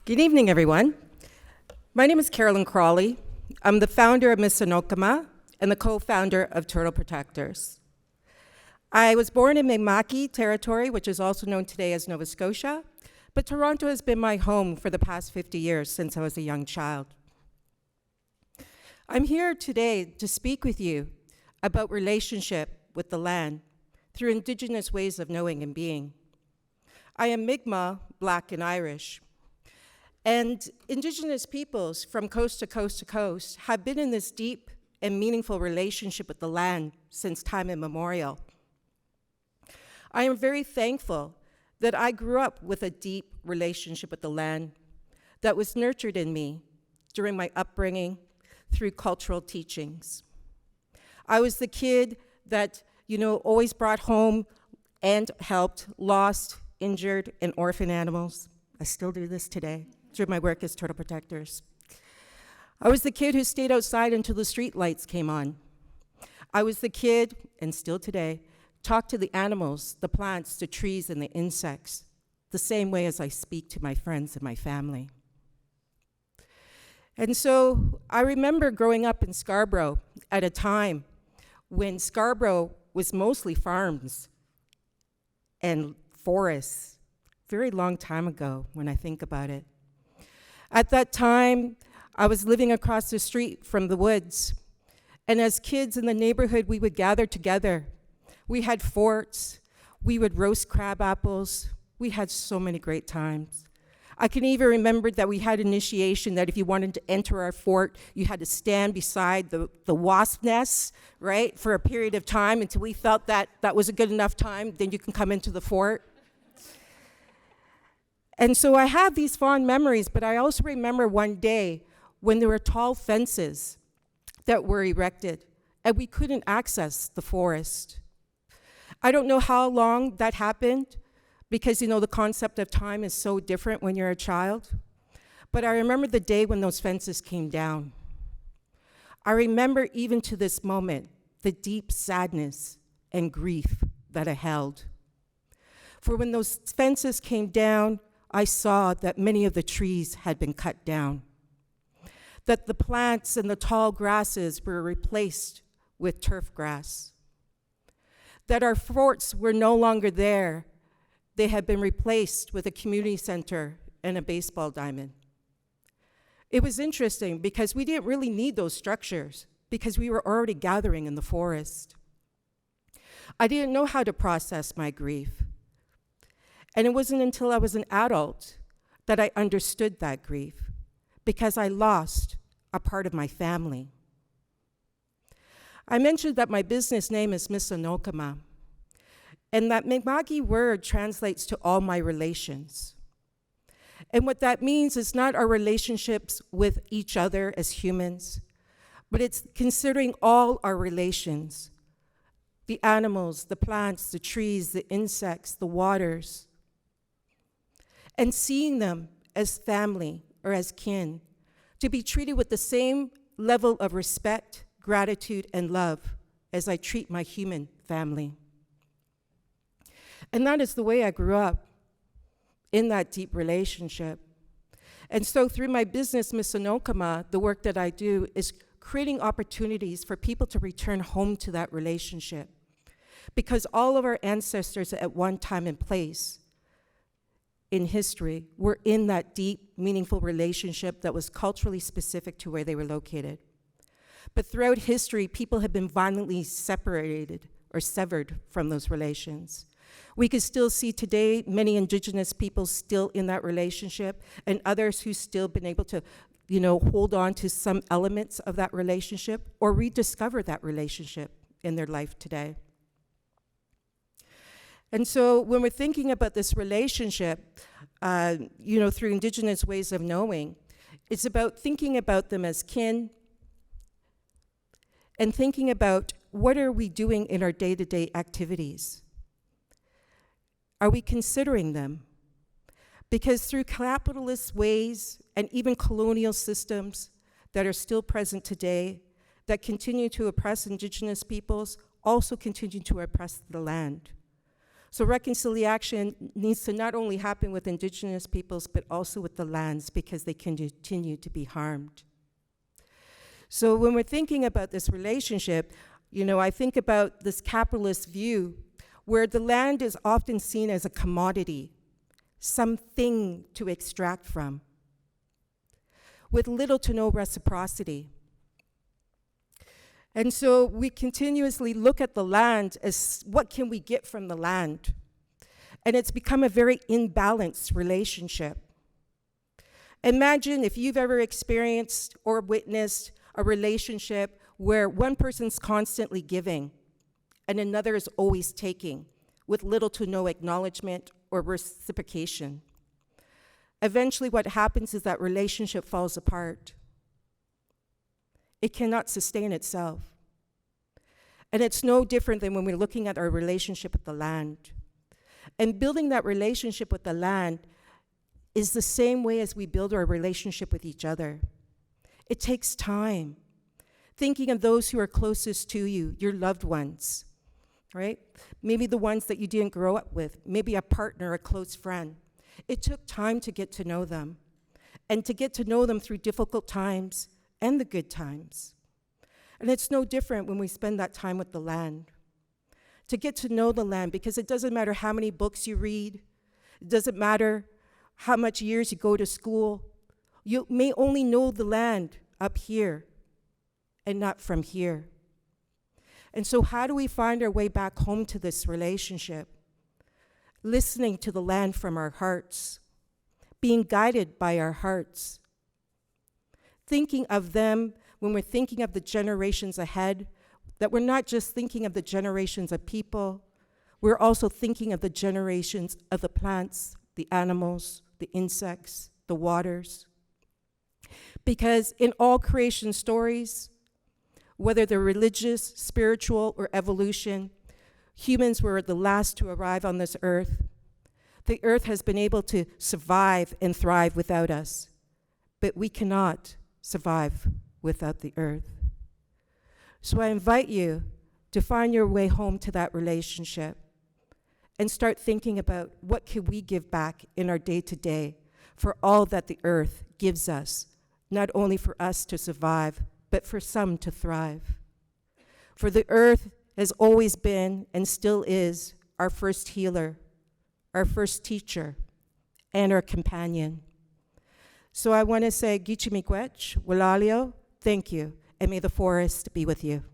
Good evening, everyone. My name is Carolynne Crawley. I'm the founder of Msit and the co-founder of Turtle Protectors. I was born in Mi'kmaq territory, which is also known today as Nova Scotia, but Toronto has been my home for the past 50 years since I was a young child. I'm here today to speak with you about relationship with the land through Indigenous ways of knowing and being. I am Mi'kmaq, Black, and Irish. And Indigenous peoples from coast to coast to coast have been in this deep and meaningful relationship with the land since time immemorial. I am very thankful that I grew up with a deep relationship with the land that was nurtured in me during my upbringing through cultural teachings. I was the kid that, always brought home and helped lost, injured, and orphan animals. I still do this today through my work as Turtle Protectors. I was the kid who stayed outside until the street lights came on. I was the kid, and still today, talked to the animals, the plants, the trees, and the insects, the same way as I speak to my friends and my family. And so I remember growing up in Scarborough at a time when Scarborough was mostly farms and forests, very long time ago when I think about it. At that time, I was living across the street from the woods, and as kids in the neighborhood, we would gather together. We had forts, we would roast crab apples, we had so many great times. I can even remember that we had initiation that if you wanted to enter our fort, you had to stand beside the wasp nest, right, for a period of time until we felt that that was a good enough time, then you can come into the fort. And so I have these fond memories, but I also remember one day when there were tall fences that were erected and we couldn't access the forest. I don't know how long that happened because, the concept of time is so different when you're a child. But I remember the day when those fences came down. I remember even to this moment the deep sadness and grief that I held. For when those fences came down, I saw that many of the trees had been cut down, that the plants and the tall grasses were replaced with turf grass, that our forts were no longer there. They had been replaced with a community center and a baseball diamond. It was interesting because we didn't really need those structures because we were already gathering in the forest. I didn't know how to process my grief. And it wasn't until I was an adult that I understood that grief because I lost a part of my family. I mentioned that my business name is Msit, and that Mi'kmaq word translates to all my relations. And what that means is not our relationships with each other as humans, but it's considering all our relations, the animals, the plants, the trees, the insects, the waters, and seeing them as family or as kin, to be treated with the same level of respect, gratitude, and love as I treat my human family. And that is the way I grew up, in that deep relationship. And so through my business, Msit, the work that I do is creating opportunities for people to return home to that relationship. Because all of our ancestors at one time and place in history were in that deep, meaningful relationship that was culturally specific to where they were located. But throughout history, people have been violently separated or severed from those relations. We can still see today many Indigenous people still in that relationship and others who've still been able to, hold on to some elements of that relationship or rediscover that relationship in their life today. And so when we're thinking about this relationship, through Indigenous ways of knowing, it's about thinking about them as kin and thinking about what are we doing in our day-to-day activities. Are we considering them? Because through capitalist ways and even colonial systems that are still present today, that continue to oppress Indigenous peoples, also continue to oppress the land. So reconciliation needs to not only happen with Indigenous peoples, but also with the lands, because they continue to be harmed. So when we're thinking about this relationship, I think about this capitalist view where the land is often seen as a commodity, something to extract from, with little to no reciprocity. And so we continuously look at the land as what can we get from the land? And it's become a very imbalanced relationship. Imagine if you've ever experienced or witnessed a relationship where one person's constantly giving and another is always taking, with little to no acknowledgement or reciprocation. Eventually what happens is that relationship falls apart. It cannot sustain itself. And it's no different than when we're looking at our relationship with the land. And building that relationship with the land is the same way as we build our relationship with each other. It takes time. Thinking of those who are closest to you, your loved ones, right? Maybe the ones that you didn't grow up with, maybe a partner, a close friend. It took time to get to know them, and to get to know them through difficult times and the good times. And it's no different when we spend that time with the land. To get to know the land, because it doesn't matter how many books you read, it doesn't matter how much years you go to school, you may only know the land up here and not from here. And so how do we find our way back home to this relationship? Listening to the land from our hearts, being guided by our hearts, thinking of them when we're thinking of the generations ahead, that we're not just thinking of the generations of people, we're also thinking of the generations of the plants, the animals, the insects, the waters. Because in all creation stories, whether they're religious, spiritual, or evolution, humans were the last to arrive on this earth. The earth has been able to survive and thrive without us, but we cannot survive without the earth. So I invite you to find your way home to that relationship and start thinking about what can we give back in our day-to-day for all that the earth gives us, not only for us to survive, but for some to thrive. For the earth has always been and still is our first healer, our first teacher, and our companion. So I want to say, Gichi Miigwech, Walalio, thank you, and may the forest be with you.